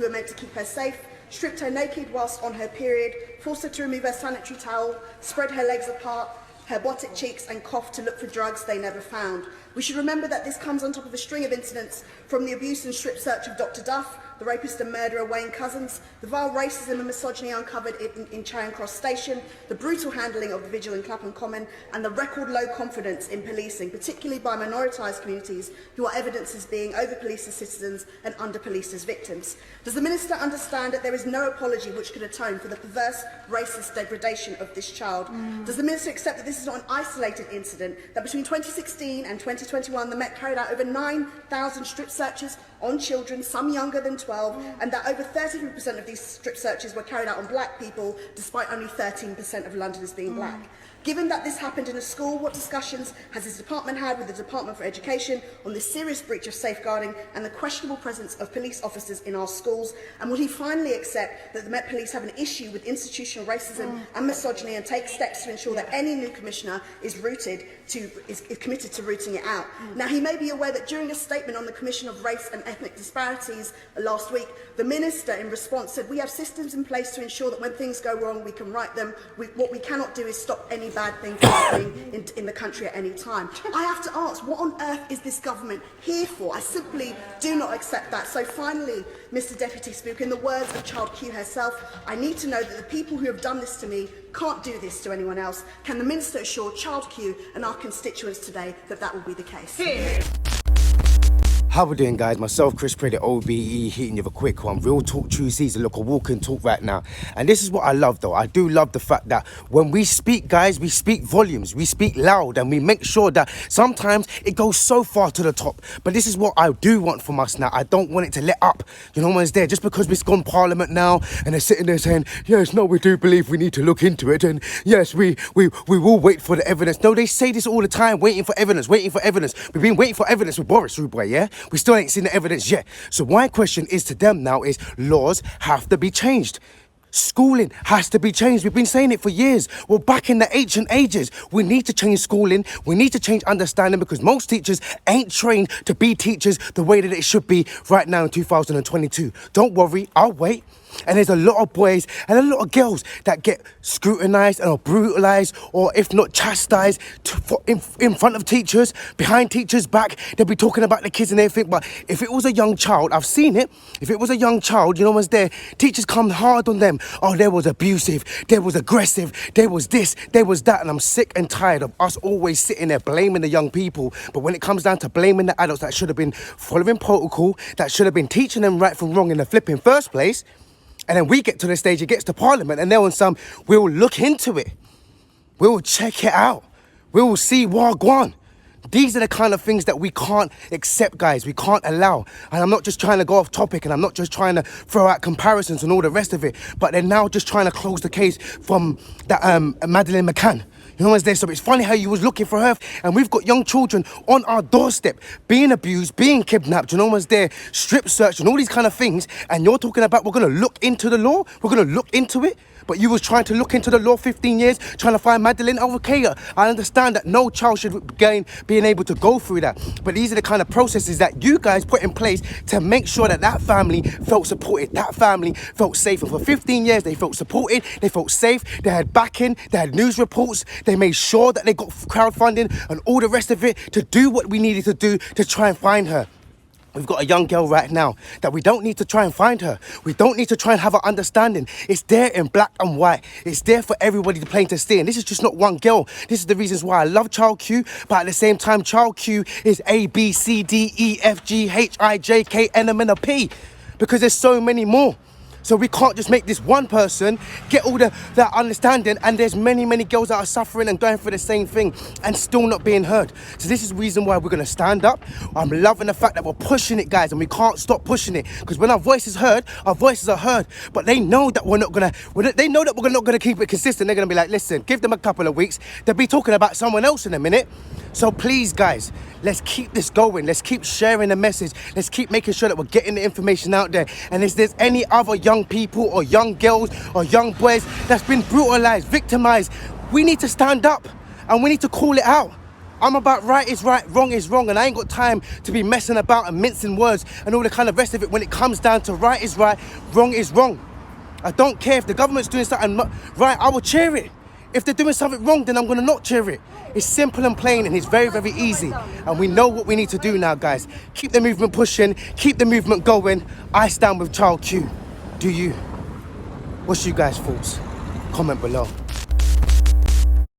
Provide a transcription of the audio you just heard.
were meant to keep her safe, stripped her naked whilst on her period, forced her to remove her sanitary towel, spread her legs apart, her bottomed cheeks and coughed to look for drugs they never found. We should remember that this comes on top of a string of incidents from the abuse and strip search of Dr. Duff, the rapist and murderer Wayne Couzens, the vile racism and misogyny uncovered in Charing Cross Station, the brutal handling of the vigil in Clapham Common, and the record low confidence in policing, particularly by minoritised communities who are evidenced as being over-policed as citizens and under-policed as victims. Does the Minister understand that there is no apology which could atone for the perverse racist degradation of this child? Does the Minister accept that this is not an isolated incident, that between 2016 and 2021 the Met carried out over 9,000 strip searches on children, some younger than 12, and that over 33% of these strip searches were carried out on black people, despite only 13% of Londoners being black? Given that this happened in a school, what discussions has his department had with the Department for Education on this serious breach of safeguarding and the questionable presence of police officers in our schools? And will he finally accept that the Met Police have an issue with institutional racism and misogyny and take steps to ensure that any new commissioner is committed to rooting it out? Now, he may be aware that during a statement on the Commission of Race and Ethnic Disparities last week, the Minister in response said, "We have systems in place to ensure that when things go wrong, we can right them. What we cannot do is stop any bad thing from happening in the country at any time." I have to ask, what on earth is this government here for? I simply do not accept that. So finally, Mr. Deputy Speaker, in the words of Child Q herself, I need to know that the people who have done this to me can't do this to anyone else. Can the Minister assure Child Q and our constituents today that that will be the case? How we doing, guys? Myself, Chris Predit, OBE, hitting you with a quick one. Real Talk Tuesdays, a look, a walk and talk right now. And this is what I love, though. I do love the fact that when we speak, guys, we speak volumes, we speak loud, and we make sure that sometimes it goes so far to the top. But this is what I do want from us now. I don't want it to let up. You know, one's there just because we've gone Parliament now, and they're sitting there saying, yes, no, we do believe we need to look into it, and yes, we will wait for the evidence. No, they say this all the time, waiting for evidence, waiting for evidence. We've been waiting for evidence with Boris Rubway, yeah? We still ain't seen the evidence yet. So my question is to them now is, laws have to be changed. Schooling has to be changed. We've been saying it for years. Well, back in the ancient ages, we need to change schooling. We need to change understanding, because most teachers ain't trained to be teachers the way that it should be right now in 2022. Don't worry, I'll wait. And there's a lot of boys and a lot of girls that get scrutinised and are brutalised, or if not chastised, in front of teachers, behind teachers' back. They'll be talking about the kids and everything. But if it was a young child, I've seen it. If it was a young child, you know what's there, teachers come hard on them. Oh, there was abusive, there was aggressive, there was this, there was that. And I'm sick and tired of us always sitting there blaming the young people. But when it comes down to blaming the adults that should have been following protocol, that should have been teaching them right from wrong in the flipping first place, and then we get to the stage, it gets to Parliament, and they're on some, we'll look into it. We'll check it out. We'll see Wagwan. These are the kind of things that we can't accept, guys. We can't allow. And I'm not just trying to go off topic, and I'm not just trying to throw out comparisons and all the rest of it, but they're now just trying to close the case from that Madeleine McCann. You know what's there? So it's funny how you was looking for her, and we've got young children on our doorstep being abused, being kidnapped, you know what's there, strip searched and all these kind of things, and you're talking about we're going to look into the law, we're going to look into it. But you was trying to look into the law 15 years, trying to find Madeleine. Oh, okay, I understand that no child should gain being able to go through that. But these are the kind of processes that you guys put in place to make sure that that family felt supported, that family felt safe. And for 15 years, they felt supported, they felt safe, they had backing, they had news reports, they made sure that they got crowdfunding and all the rest of it to do what we needed to do to try and find her. We've got a young girl right now that we don't need to try and find her. We don't need to try and have an understanding. It's there in black and white. It's there for everybody to plain to see. And this is just not one girl. This is the reasons why I love Child Q, but at the same time, Child Q is A, B, C, D, E, F, G, H, I, J, K, N, M, and a P. Because there's so many more. So we can't just make this one person get all that understanding, and there's many girls that are suffering and going through the same thing and still not being heard. So this is the reason why we're going to stand up. I'm loving the fact that we're pushing it, guys, and we can't stop pushing it, because when our voice is heard, our voices are heard. But they know that we're not going to keep it consistent. They're going to be like, listen, give them a couple of weeks. They'll be talking about someone else in a minute. So please, guys, let's keep this going. Let's keep sharing the message. Let's keep making sure that we're getting the information out there. And if there's any other young people or young girls or young boys that's been brutalized, victimized, we need to stand up and we need to call it out. I'm about right is right, wrong is wrong, and I ain't got time to be messing about and mincing words and all the kind of rest of it when it comes down to right is right, wrong is wrong. I don't care if the government's doing something right, I will cheer it. If they're doing something wrong, then I'm going to not cheer it. It's simple and plain, and it's very, very easy. And we know what we need to do now, guys. Keep the movement pushing, keep the movement going. I stand with Child Q. Do you? What's you guys' thoughts? Comment below.